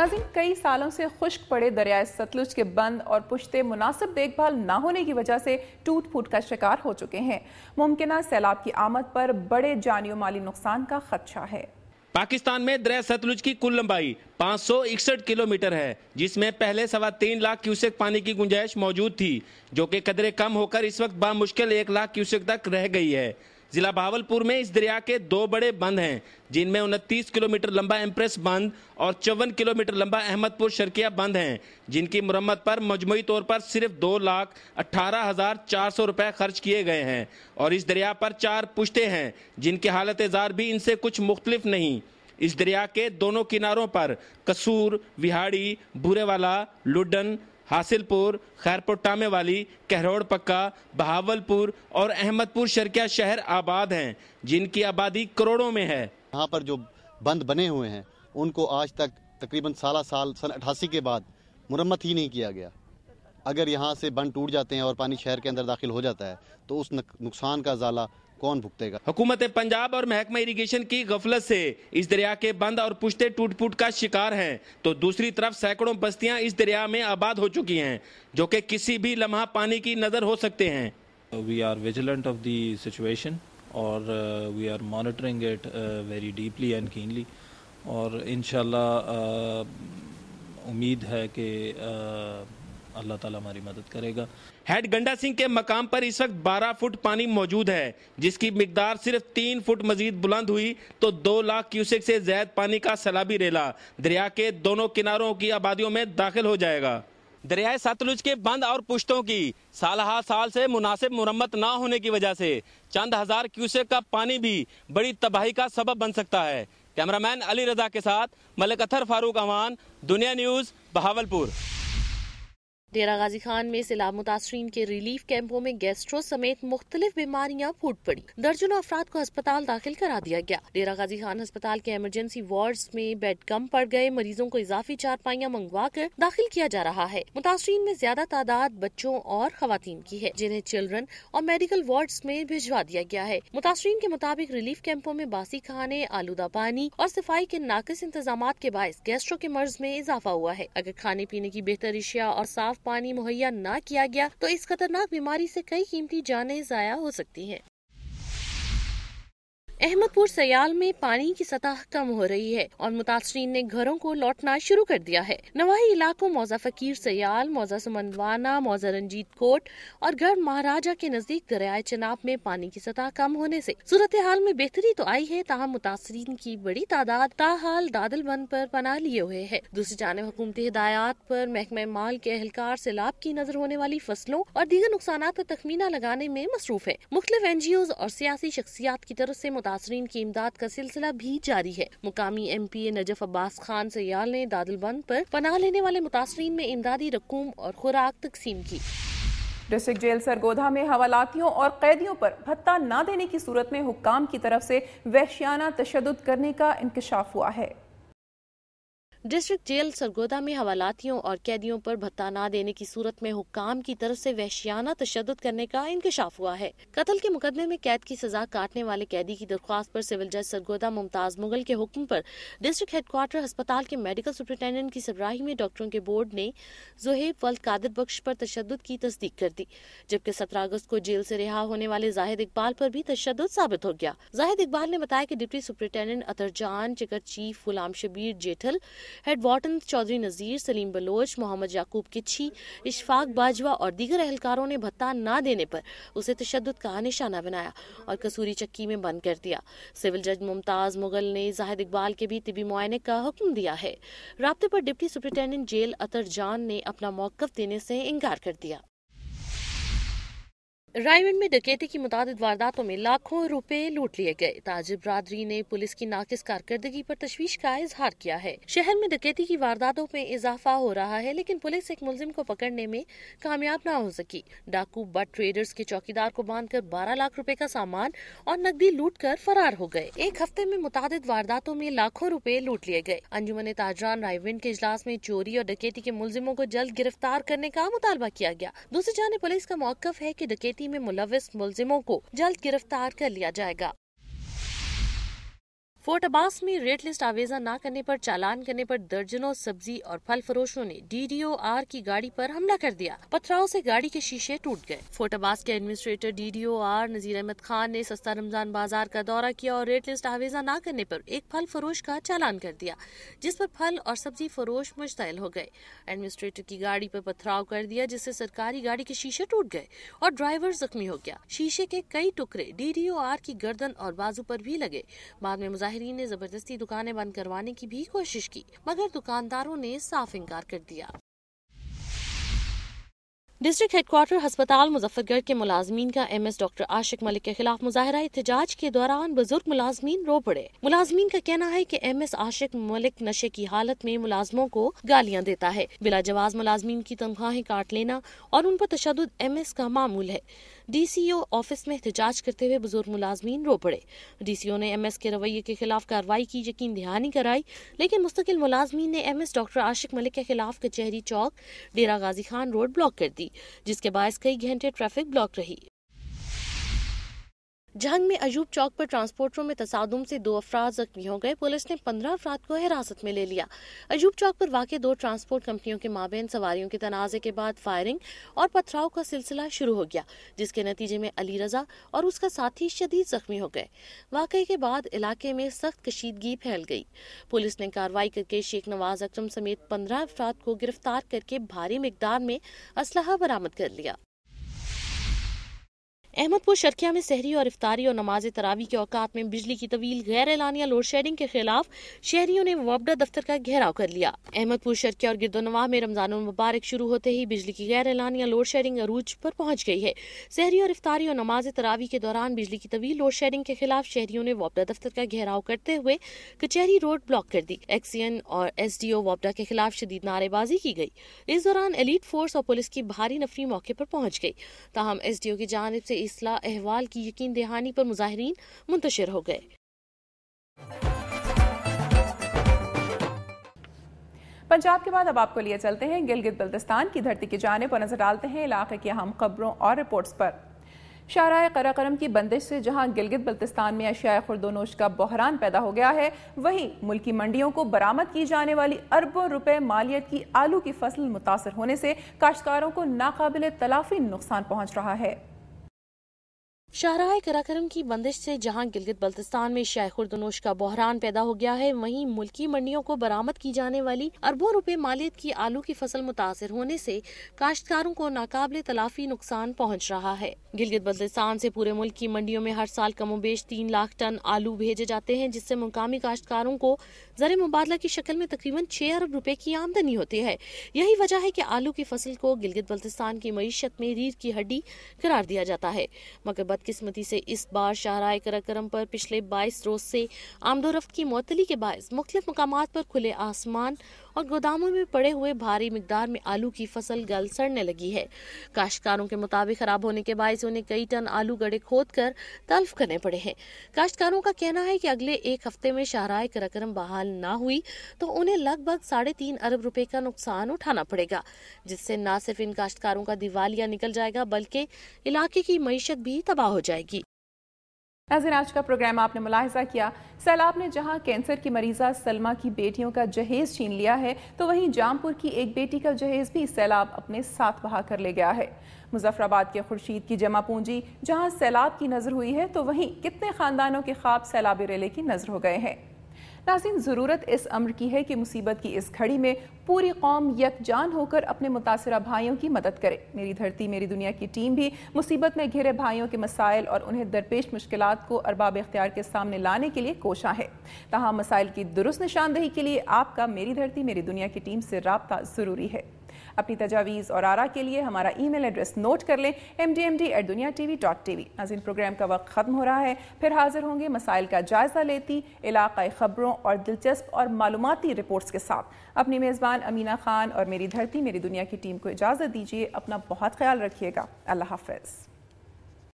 नाज़रीन, कई सालों से खुश्क पड़े दरियाए सतलुज के बंद और पुश्ते मुनासिब देखभाल न होने की वजह से टूट फूट का शिकार हो चुके हैं। मुमकिना सैलाब की आमद पर बड़े जानी माली नुकसान का खदशा है। पाकिस्तान में दरिया सतलुज की कुल लंबाई 561 किलोमीटर है, जिसमें पहले 3.25 लाख क्यूसेक पानी की गुंजाइश मौजूद थी, जो कि कदरे कम होकर इस वक्त बामुश्किल 1 लाख क्यूसेक तक रह गई है। जिला बहावलपुर में इस दरिया के 2 बड़े बंद हैं, जिनमें 29 किलोमीटर लंबा एम्प्रेस बंद और 54 किलोमीटर लंबा अहमदपुर शर्किया बंद हैं, जिनकी मुरम्मत पर मजमूई तौर पर सिर्फ 2,18,400 रुपए खर्च किए गए हैं। और इस दरिया पर 4 पुश्ते हैं, जिनकी हालत जार भी इनसे कुछ मुख्तलिफ नहीं। इस दरिया के दोनों किनारों पर कसूर, विहाड़ी, भूरेवाला, लुडन, हासिलपुर, खैरपुर टामे वाली, कहरोड़ पक्का, बहावलपुर और अहमदपुर शर्किया शहर आबाद हैं, जिनकी आबादी करोड़ों में है। यहाँ पर जो बंद बने हुए हैं उनको आज तक तकरीबन सन 88 के बाद मुरम्मत ही नहीं किया गया। अगर यहाँ से बंद टूट जाते हैं और पानी शहर के अंदर दाखिल हो जाता है तो उस नुकसान का ज़ाला कौन भुगतेगा? हुकूमत पंजाब और महकमा इरिगेशन की गफलत से इस दरिया के बंद और पुश्ते टूट फूट का शिकार हैं, तो दूसरी तरफ सैकड़ों बस्तियां इस दरिया में आबाद हो चुकी हैं, जो कि किसी भी लम्हा पानी की नजर हो सकते हैं। We are vigilant of the situation और we are monitoring it very deeply and keenly, और इंशाल्लाह उम्मीद है कि अल्लाह ताला हमारी मदद करेगा। हेड गंडा सिंह के मकाम पर इस वक्त 12 फुट पानी मौजूद है, जिसकी मिकदार सिर्फ 3 फुट मजीद बुलंद हुई तो 2 लाख क्यूसेक से ज्यादा पानी का सैलाबी रेला दरिया के दोनों किनारों की आबादियों में दाखिल हो जाएगा। दरियाए सतलुज के बंद और पुश्तों की साल से मुनासिब मुरम्मत ना होने की वजह से चंद हजार क्यूसेक का पानी भी बड़ी तबाही का सबब बन सकता है। कैमरामैन अली रजा के साथ मलिक अतर फारूक अमान, दुनिया न्यूज, बहावलपुर। डेरा गाजी खान में सैलाब मुतासरीन के रिलीफ कैंपों में गैस्ट्रो समेत मुख्तलिफ बीमारियां फूट पड़ी। दर्जनों अफराद को अस्पताल दाखिल करा दिया गया। डेरा गाजी खान अस्पताल के इमरजेंसी वार्ड्स में बेड कम पड़ गए, मरीजों को इजाफी चारपाइयां मंगवा कर दाखिल किया जा रहा है। मुतासरीन में ज्यादा तादाद बच्चों और खवातीन की है, जिन्हें चिल्ड्रन और मेडिकल वार्ड्स में भिजवा दिया गया है। मुतासरीन के मुताबिक रिलीफ कैंपों में बासी खाने, आलूदा पानी और सफाई के नाकिस इंतजाम के बायस गैस्ट्रो के मर्ज में इजाफा हुआ है। अगर खाने पीने की बेहतर अशिया और साफ पानी मुहैया न किया गया तो इस खतरनाक बीमारी से कई कीमती जानें जाया हो सकती हैं। अहमदपुर सयाल में पानी की सतह कम हो रही है और मुतासरीन ने घरों को लौटना शुरू कर दिया है। नवाही इलाकों मौजा फकीर सयाल, मौजा सुमनवाना, मौजा रंजीत कोट और गढ़ महाराजा के नजदीक दरियाए चनाब में पानी की सतह कम होने से सूरत हाल में बेहतरी तो आई है, ताहम मुतासरीन की बड़ी तादाद ताहाल दादल बंद पर पनाह लिए हुए है। दूसरी जानिब हुकूमती हिदायत पर महकमा माल के एहलकार सैलाब की नजर होने वाली फसलों और दीगर नुकसानात पर तखमीना लगाने में मसरूफ है। मुख्तलिफ NGOs और सियासी शख्सियात की तरफ से मुतासरीन की इमदाद का सिलसिला भी जारी है। मुकामी MPA नजफ अब्बास खान सयाल ने दादल बंद पर पनाह लेने वाले मुतासरीन में इमदादी रकूम और खुराक तकसीम की। डिस्ट्रिक्ट जेल सरगोधा में हवालातियों और कैदियों पर भत्ता न देने की सूरत में हुक्काम की तरफ से वहशियाना तशद्दुद करने का इंकशाफ हुआ है। डिस्ट्रिक्ट जेल सरगोधा में हवालातियों और कैदियों पर भत्ता न देने की सूरत में हुक्काम की तरफ से वहशियाना तशद्दुद करने का इंकशाफ हुआ है। कत्ल के मुकदमे में कैद की सजा काटने वाले कैदी की दरख्वास्त पर सिविल जज सरगोधा मुमताज मुगल के हुक्म पर डिस्ट्रिक्ट हेडक्वार्टर अस्पताल के मेडिकल सुपरिटेंडेंट की सरबराही में डॉक्टरों के बोर्ड ने जोहेब वल्द कादिर बख्श पर तशद्दुद की तस्दीक कर दी, जबकि 17 अगस्त को जेल से रिहा होने वाले जाहिद इकबाल पर भी तशद्दुद साबित हो गया। जाहिद इकबाल ने बताया कि डिप्टी सुपरिटेंडेंट अतर जान, चिकर चीफ गुलाम शबीर जेठल, हेड वार्डन चौधरी नजीर, सलीम बलोच, मोहम्मद याकूब किच्छी, इशफाक बाजवा और दीगर एहलकारों ने भत्ता न देने पर उसे तशद्दुद का निशाना बनाया और कसूरी चक्की में बंद कर दिया। सिविल जज मुमताज मुगल ने जाहिद इकबाल के भी तिबी मुआयने का हुक्म दिया है। राब्ते पर डिप्टी सुपरिटेंडेंट जेल अतर जान ने अपना मौकफ देने से इनकार कर दिया। रायगढ़ में डकैती की मुतादिद वारदातों में लाखों रुपए लूट लिए गए। ताजिर बरादरी ने पुलिस की नाकिस कारकर्दगी पर तशवीश का इजहार किया है। शहर में डकैती की वारदातों में इजाफा हो रहा है, लेकिन पुलिस एक मुलजिम को पकड़ने में कामयाब न हो सकी। डाकू बट ट्रेडर्स के चौकीदार को बांधकर 12 लाख रुपए का सामान और नकदी लूट कर फरार हो गए। एक हफ्ते में मुतादिद वारदातों में लाखों रुपए लूट लिए गए। अंजुमन ताजरान रायविंड के इजलास में चोरी और डकैती के मुलजिमों को जल्द गिरफ्तार करने का मुतालबा किया गया। दूसरी जानिब पुलिस का मौकफ है कि डकैती में मुलविस मुलजिमों को जल्द गिरफ्तार कर लिया जाएगा। فورٹ عباس میں ریٹ لسٹ آویزہ نہ کرنے پر چالان کرنے پر درجنوں سبزی اور پھل فروشوں نے DDOR کی گاڑی پر حملہ کر دیا. پتھراؤ سے گاڑی کے شیشے ٹوٹ گئے. فورٹ عباس کے ایڈمنسٹریٹر DDOR نذیر احمد خان نے سستا رمضان بازار کا دورہ کیا اور ریٹ لسٹ آویزہ نہ کرنے پر ایک پھل فروش کا چالان کر دیا، جس پر پھل اور سبزی فروش مشتعل ہو گئے. ایڈمنسٹریٹر کی گاڑی پر پتھراؤ کر دیا جس سے سرکاری گاڑی کے شیشے ٹوٹ گئے اور ڈرائیور زخمی ہو گیا. شیشے کے کئی ٹکڑے DDOR کی گردن اور بازو پر بھی لگے. بعد میں مظاہرین نے زبردستی دکانیں بند کروانے کی بھی کوشش کی مگر دکانداروں نے صاف انکار کر دیا. ڈسٹرکٹ ہیڈ کوارٹر ہسپتال مظفر گڑھ کے ملازمین کا MS ڈاکٹر عاشق ملک کے خلاف مظاہرہ احتجاج کے دوران بزرگ ملازمین رو پڑے. ملازمین کا کہنا ہے کہ MS عاشق ملک نشے کی حالت میں ملازموں کو گالیاں دیتا ہے. بلا جواز ملازمین کی تنخواہیں کاٹ لینا اور ان پر تشدد MS کا معمول ہے. DCO آفس میں احتجاج کرتے ہوئے بزرگ ملازمین رو پڑے. DCO نے MS کے رویے کے خلاف کارروائی کی یقین دہانی کرائی، لیکن مستقل ملازمین نے MS ڈاکٹر عاشق ملک کے خلاف کچہری چوک ڈیرہ غازی خان روڈ بلاک کر دی، جس کے باعث کئی گھنٹے ٹریفک بلاک رہی. جھنگ میں ایوب چوک پر ٹرانسپورٹروں میں تصادم سے 2 افراد زخمی ہو گئے. پولیس نے 15 افراد کو حراست میں لے لیا. ایوب چوک پر واقع 2 ٹرانسپورٹ کمپنیوں کے مابین سواریوں کے تنازع کے بعد فائرنگ اور پتھراؤ کا سلسلہ شروع ہو گیا، جس کے نتیجے میں علی رضا اور اس کا ساتھی شدید زخمی ہو گئے. واقعے کے بعد علاقے میں سخت کشیدگی پھیل گئی. پولیس نے کارروائی کر کے شیخ نواز اکرم سمیت 15 افراد کو گرفتار کر کے بھاری مقدار میں اسلحہ برآمد کر لیا. احمد پور شرکیہ میں سحری اور افطاری اور نماز تراویح کے اوقات میں بجلی کی طویل غیر اعلانیہ لوڈ شیڈنگ کے خلاف شہریوں نے وابڈا دفتر کا گھیراؤ کر لیا. احمد پور شرکیہ اور گرد و نواح میں رمضان المبارک شروع ہوتے ہی بجلی کی غیر اعلانیہ لوڈ شیڈنگ عروج پر پہنچ گئی ہے. سحری اور افطاری اور نماز تراویح کے دوران بجلی کی طویل لوڈ شیڈنگ کے خلاف شہریوں نے وابڈا دفتر کا گھیراؤ کرتے ہوئے کچہری روڈ بلاک کر دی. ایکسین اور SDO وابڈا کے خلاف شدید نعرے بازی کی گئی. اس دوران ایلیٹ فورس اور پولیس کی بھاری نفری موقع پر پہنچ گئی. تاہم SDO کی جانب سے اصلاح احوال کی یقین دہانی پر مظاہرین منتشر ہو گئے. پنجاب کے بعد اب آپ کو لیے چلتے ہیں گلگت بلتستان کی دھرتی کی جانب اور نظر ڈالتے ہیں علاقے کی اہم خبروں اور رپورٹس پر. شاہراہ قراقرم کی بندش سے جہاں گلگت بلتستان میں اشیاء خوردونوش کا بحران پیدا ہو گیا ہے، وہیں ملکی منڈیوں کو برآمد کی جانے والی اربوں روپے مالیت کی آلو کی فصل متاثر ہونے سے کاشتکاروں کو ناقابل تلافی نقصان پہنچ رہا ہے. شاہراہ قراقرم کی بندش سے جہاں گلگت بلتستان میں اشیاء خوردونوش کا بحران پیدا ہو گیا ہے، وہیں ملکی منڈیوں کو برآمد کی جانے والی اربوں روپے مالیت کی آلو کی فصل متاثر ہونے سے کاشتکاروں کو ناقابل تلافی نقصان پہنچ رہا ہے. گلگت بلتستان سے پورے ملک کی منڈیوں میں ہر سال کم و بیش 3 لاکھ ٹن آلو بھیجے جاتے ہیں، جس سے مقامی کاشتکاروں کو زر مبادلہ کی شکل میں تقریباً 6 ارب روپے کی آمدنی ہوتی ہے. یہی وجہ ہے کہ آلو کی فصل کو گلگت بلتستان کی معیشت میں ریڑھ کی ہڈی قرار دیا جاتا ہے. مگر قسمتی سے اس بار شاہراہ قراقرم پر پچھلے 22 روز سے آمد و رفت کی معطلی کے باعث مختلف مقامات پر کھلے آسمان اور گوداموں میں پڑے ہوئے بھاری مقدار میں آلو کی فصل گل سڑنے لگی ہے. کاشتکاروں کے مطابق خراب ہونے کے باعث انہیں کئی ٹن آلو گڑے کھود کر تلف کرنے پڑے ہیں. کاشتکاروں کا کہنا ہے کہ اگلے 1 ہفتے میں شاہراہ قراقرم بحال نہ ہوئی تو انہیں لگ بھگ 3.5 ارب روپے کا نقصان اٹھانا پڑے گا، جس سے نہ صرف ان کاشتکاروں کا دیوالیہ نکل جائے گا بلکہ علاقے کی معیشت بھی تباہ ہو جائے گی. ناظرین، آج کا پروگرام آپ نے ملاحظہ کیا، سیلاب نے جہاں کینسر کی مریضہ سلمہ کی بیٹیوں کا جہیز چھین لیا ہے تو وہیں جامپور کی ایک بیٹی کا جہیز بھی سیلاب اپنے ساتھ بہا کر لے گیا ہے. مظفر آباد کے خورشید کی جمع پونجی جہاں سیلاب کی نظر ہوئی ہے تو وہیں کتنے خاندانوں کے خواب سیلابی ریلے کی نظر ہو گئے ہیں. ناظرین، ضرورت اس امر کی ہے کہ مصیبت کی اس گھڑی میں پوری قوم یکجان ہو کر اپنے متاثرہ بھائیوں کی مدد کرے. میری دھرتی میری دنیا کی ٹیم بھی مصیبت میں گھرے بھائیوں کے مسائل اور انہیں درپیش مشکلات کو ارباب اختیار کے سامنے لانے کے لیے کوشاں ہے. تاہم مسائل کی درست نشاندہی کے لیے آپ کا میری دھرتی میری دنیا کی ٹیم سے رابطہ ضروری ہے. اپنی تجاویز اور آراء کے لیے ہمارا ای میل ایڈریس نوٹ کر لیں mdmd@duniatv.tv. ناظرین، پروگرام کا وقت ختم ہو رہا ہے، پھر حاضر ہوں گے مسائل کا جائزہ لیتی علاقائی خبروں اور دلچسپ اور معلوماتی رپورٹس کے ساتھ. اپنی میزبان امینہ خان اور میری دھرتی میری دنیا کی ٹیم کو اجازت دیجیے. اپنا بہت خیال رکھیے گا. اللہ حافظ.